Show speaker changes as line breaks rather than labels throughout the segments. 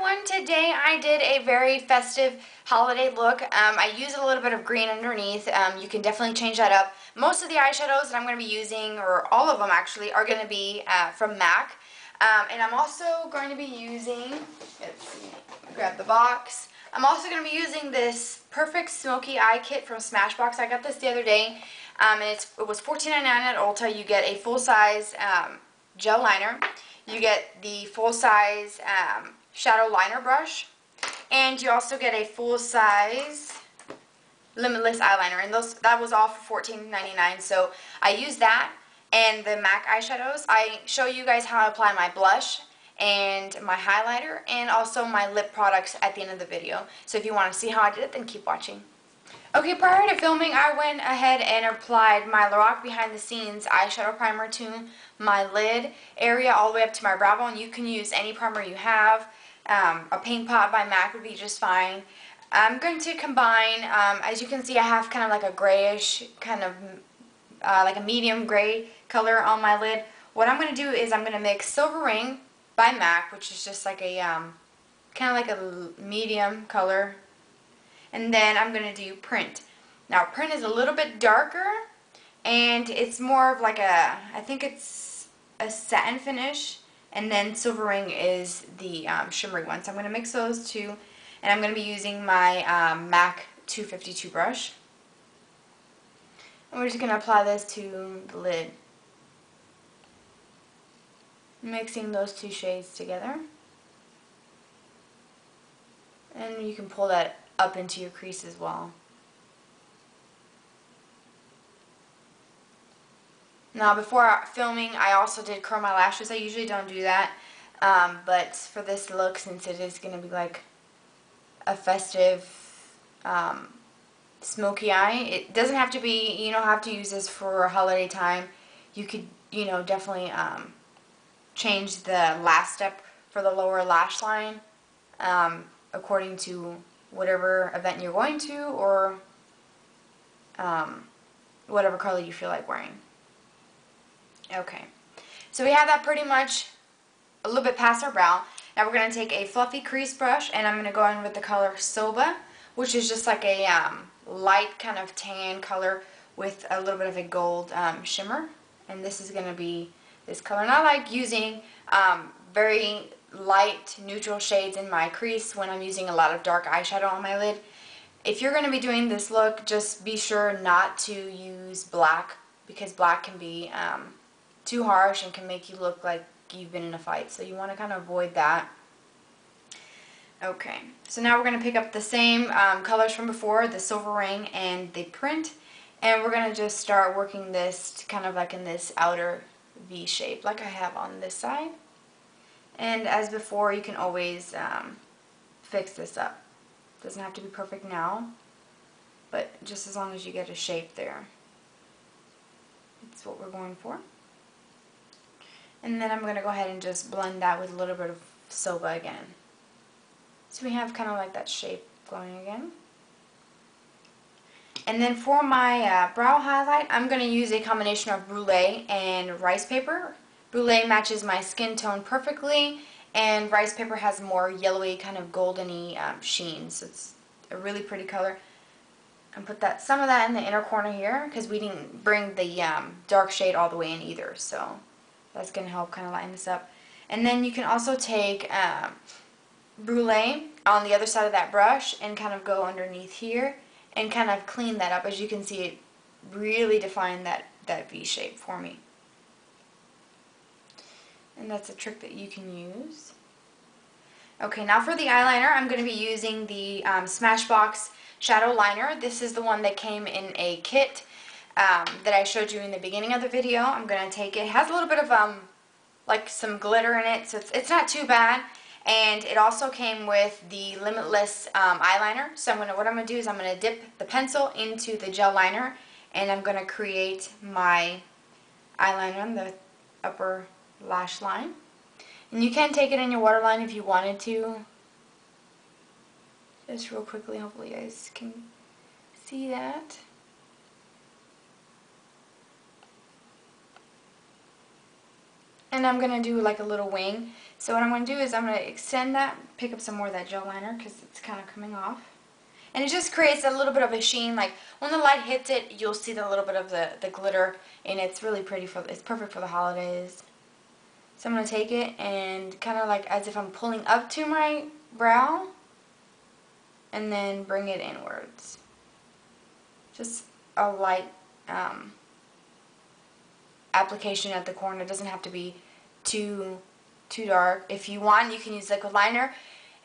everyone, today I did a very festive holiday look. I used a little bit of green underneath. You can definitely change that up. Most of the eyeshadows that I'm going to be using, or all of them actually, are going to be from MAC. And I'm also going to be using, let's see, grab the box. I'm also going to be using this Perfect Smoky Eye Kit from Smashbox. I got this the other day, and it was $14.99 at Ulta. You get a full-size gel liner. You get the full-size shadow liner brush, and you also get a full-size limitless eyeliner, and that was all for $14.99. So I used that and the MAC eyeshadows. I show you guys how I apply my blush and my highlighter and also my lip products at the end of the video. So if you want to see how I did it, then keep watching. Okay, prior to filming, I went ahead and applied my Lorac Behind the Scenes eyeshadow primer to my lid area all the way up to my brow bone. You can use any primer you have. A Paint Pot by MAC would be just fine. I'm going to combine, as you can see, I have kind of like a grayish, kind of like a medium gray color on my lid. What I'm going to do is I'm going to mix Silver Ring by MAC, which is just like a, kind of like a medium color. And then I'm going to do Print. Now Print is a little bit darker, and it's more of like a, I think it's a satin finish, and then Silver Ring is the shimmery one. So I'm going to mix those two, and I'm going to be using my MAC 252 brush. And we're just going to apply this to the lid. Mixing those two shades together. And you can pull that up into your crease as well. Now before filming, I also did curl my lashes. I usually don't do that, but for this look, since it is going to be like a festive smoky eye, it doesn't have to be, you don't have to use this for a holiday time. You could, you know, definitely change the last step for the lower lash line according to whatever event you're going to, or whatever color you feel like wearing. Okay, so we have that pretty much a little bit past our brow. Now we're going to take a fluffy crease brush, and I'm going to go in with the color Soba, which is just like a light kind of tan color with a little bit of a gold shimmer. And this is going to be this color. And I like using very light neutral shades in my crease when I'm using a lot of dark eyeshadow on my lid. If you're going to be doing this look, just be sure not to use black, because black can be too harsh and can make you look like you've been in a fight. So you want to kind of avoid that. Okay, so now we're going to pick up the same colors from before, the Silver Ring and the Print, and we're going to just start working this kind of like in this outer V shape like I have on this side. And as before, you can always fix this up. Doesn't have to be perfect now, but just as long as you get a shape there. That's what we're going for. And then I'm going to go ahead and just blend that with a little bit of Soba again. So we have kind of like that shape going again. And then for my brow highlight, I'm going to use a combination of Brulee and Rice Paper. Brulee matches my skin tone perfectly, and Rice Paper has more yellowy, kind of goldeny sheen. So it's a really pretty color. And put some of that in the inner corner here, because we didn't bring the dark shade all the way in either. So that's going to help kind of lighten this up. And then you can also take Brulee on the other side of that brush and kind of go underneath here and kind of clean that up. As you can see, it really defined that V shape for me. And that's a trick that you can use. Okay, now for the eyeliner, I'm going to be using the Smashbox Shadow Liner. This is the one that came in a kit that I showed you in the beginning of the video. I'm going to take it. It has a little bit of like some glitter in it, so it's not too bad. And it also came with the Limitless eyeliner. So what I'm going to do is I'm going to dip the pencil into the gel liner, and I'm going to create my eyeliner on the upper lash line. And you can take it in your waterline if you wanted to. Just real quickly, hopefully you guys can see that. And I'm going to do like a little wing. So what I'm going to do is I'm going to extend that, pick up some more of that gel liner because it's kind of coming off. And it just creates a little bit of a sheen. Like when the light hits it, you'll see the little bit of the glitter, and it's really pretty it's perfect for the holidays. So I'm going to take it and kind of like as if I'm pulling up to my brow and then bring it inwards. Just a light application at the corner. It doesn't have to be too dark. If you want, you can use liquid liner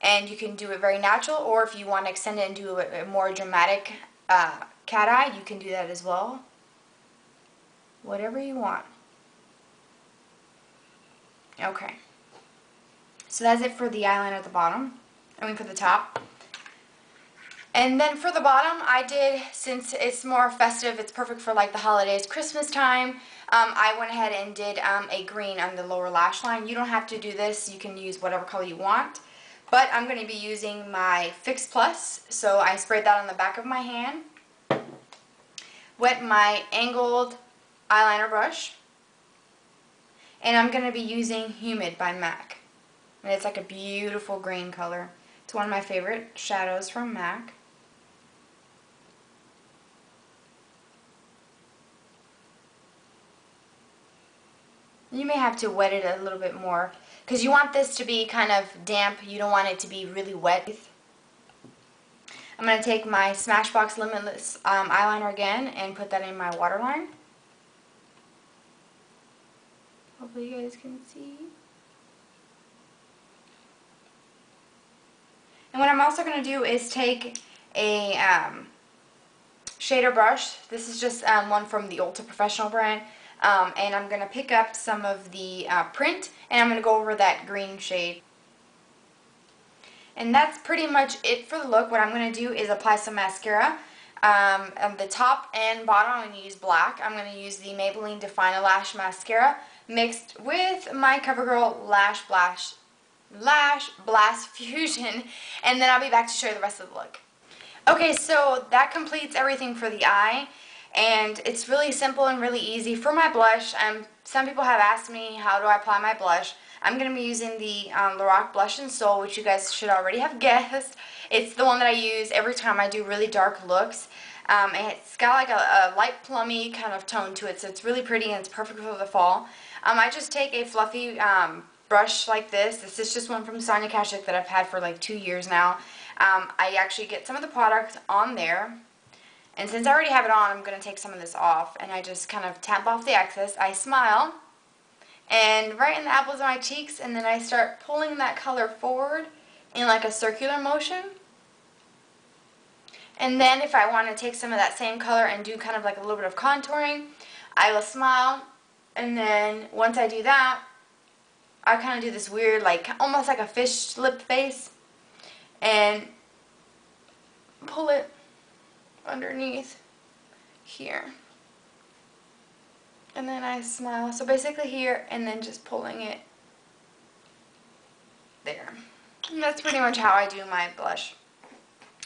and you can do it very natural, or if you want to extend it and do a more dramatic cat eye, you can do that as well. Whatever you want. Okay. So that's it for the eyeliner at the bottom. For the top. And then for the bottom, I did, since it's more festive, it's perfect for like the holidays, Christmas time, I went ahead and did a green on the lower lash line. You don't have to do this. You can use whatever color you want. But I'm going to be using my Fix Plus. So I sprayed that on the back of my hand. Wet my angled eyeliner brush. And I'm going to be using Humid by MAC. And it's like a beautiful green color. It's one of my favorite shadows from MAC. You may have to wet it a little bit more because you want this to be kind of damp. You don't want it to be really wet. I'm going to take my Smashbox Limitless eyeliner again and put that in my waterline. Hopefully you guys can see. And what I'm also going to do is take a shader brush. This is just one from the Ulta Professional brand. And I'm going to pick up some of the print, and I'm going to go over that green shade. And that's pretty much it for the look. What I'm going to do is apply some mascara. On the top and bottom, I'm going to use black. I'm going to use the Maybelline Define Lash Mascara mixed with my CoverGirl Lash Blast Fusion, and then I'll be back to show you the rest of the look. Okay, so that completes everything for the eye. And it's really simple and really easy. For my blush, some people have asked me how do I apply my blush. I'm going to be using the Lorac Blush and Soul, which you guys should already have guessed. It's the one that I use every time I do really dark looks. And it's got like a light plummy kind of tone to it, so it's really pretty and it's perfect for the fall. I just take a fluffy brush like this. This is just one from Sonia Kashuk that I've had for like 2 years now. I actually get some of the product on there. And since I already have it on, I'm going to take some of this off, and I just kind of tap off the excess. I smile, and right in the apples of my cheeks, and then I start pulling that color forward in like a circular motion. And then if I want to take some of that same color and do kind of like a little bit of contouring, I will smile, and then once I do that, I kind of do this weird, like almost like a fish lip face, and pull it underneath here, and then I smile. So basically here, and then just pulling it there. And that's pretty much how I do my blush.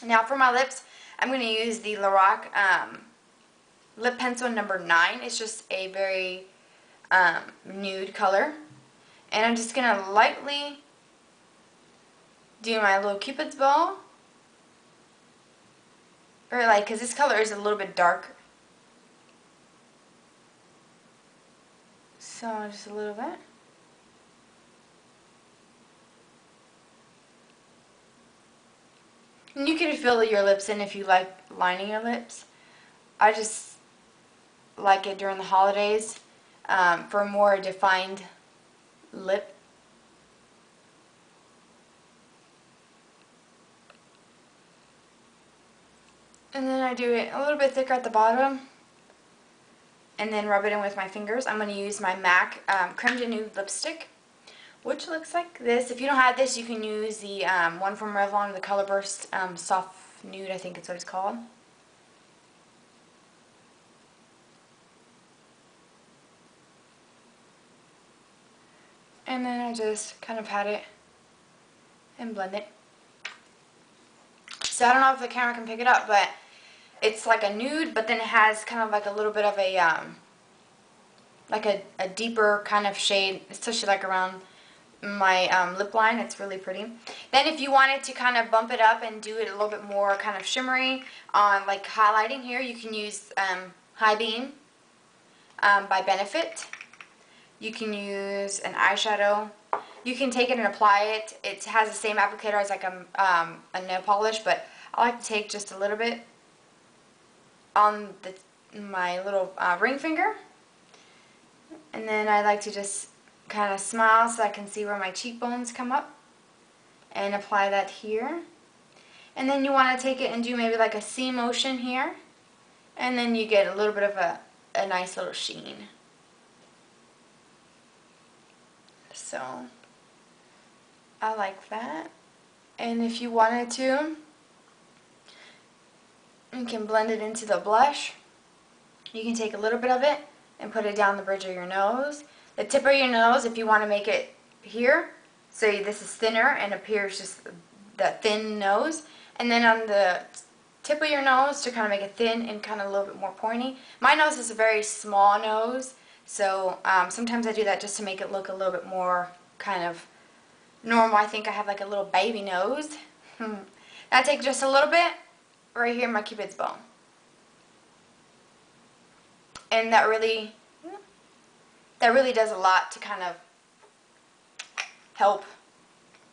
Now for my lips, I'm going to use the Lorac lip pencil number 9. It's just a very nude color, and I'm just going to lightly do my little Cupid's bow. Or like, because this color is a little bit dark. So just a little bit. And you can fill your lips in if you like lining your lips. I just like it during the holidays for a more defined lip. And then I do it a little bit thicker at the bottom, and then rub it in with my fingers. I'm going to use my MAC Creme de Nude lipstick, which looks like this. If you don't have this, you can use the one from Revlon, the Color Burst Soft Nude, I think it's what it's called. And then I just kind of pat it and blend it. So I don't know if the camera can pick it up, but it's like a nude, but then it has kind of like a little bit of a like a deeper kind of shade, especially like around my lip line. It's really pretty. Then if you wanted to kind of bump it up and do it a little bit more kind of shimmery on like highlighting here, you can use High Beam by Benefit. You can use an eyeshadow. You can take it and apply it. It has the same applicator as like a nail polish, but I like to take just a little bit on my little ring finger. And then I like to just kind of smile so I can see where my cheekbones come up and apply that here. And then you want to take it and do maybe like a C motion here, and then you get a little bit of a nice little sheen. So I like that. And if you wanted to, you can blend it into the blush. You can take a little bit of it and put it down the bridge of your nose. The tip of your nose, if you want to make it here, so this is thinner and appears just the thin nose. And then on the tip of your nose to kind of make it thin and kind of a little bit more pointy. My nose is a very small nose, so sometimes I do that just to make it look a little bit more kind of normal. I think I have like a little baby nose. I take just a little bit right here in my Cupid's bow. And that really does a lot to kind of help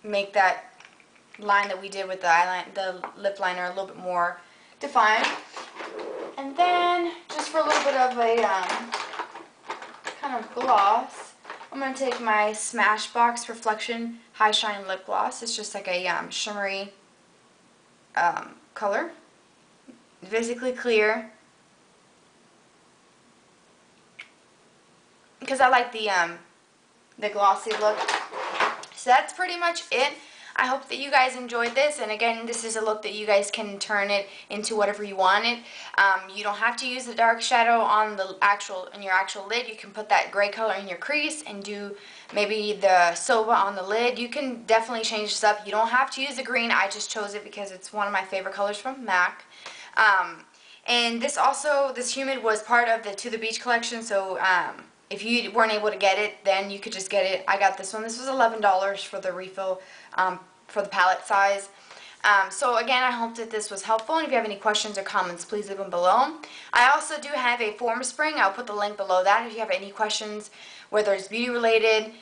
make that line that we did with the lip liner a little bit more defined. And then just for a little bit of a kind of gloss, I'm going to take my Smashbox Reflection High Shine Lip Gloss. It's just like a shimmery color. Basically clear. Because I like the glossy look. So that's pretty much it. I hope that you guys enjoyed this, and again, this is a look that you guys can turn it into whatever you want it. You don't have to use the dark shadow on your actual lid. You can put that gray color in your crease and do maybe the Soba on the lid. You can definitely change this up. You don't have to use the green. I just chose it because it's one of my favorite colors from MAC. And this Humid was part of the To The Beach collection, so if you weren't able to get it, then you could just get it. I got this one. This was $11 for the refill for the palette size. So again, I hope that this was helpful, and if you have any questions or comments, please leave them below. I also do have a form spring. I'll put the link below that. If you have any questions, whether it's beauty related,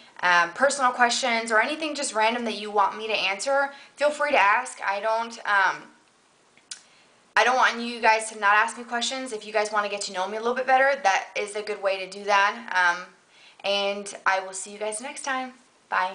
personal questions, or anything just random that you want me to answer, feel free to ask. I don't want you guys to not ask me questions. If you guys want to get to know me a little bit better, that is a good way to do that. And I will see you guys next time. Bye.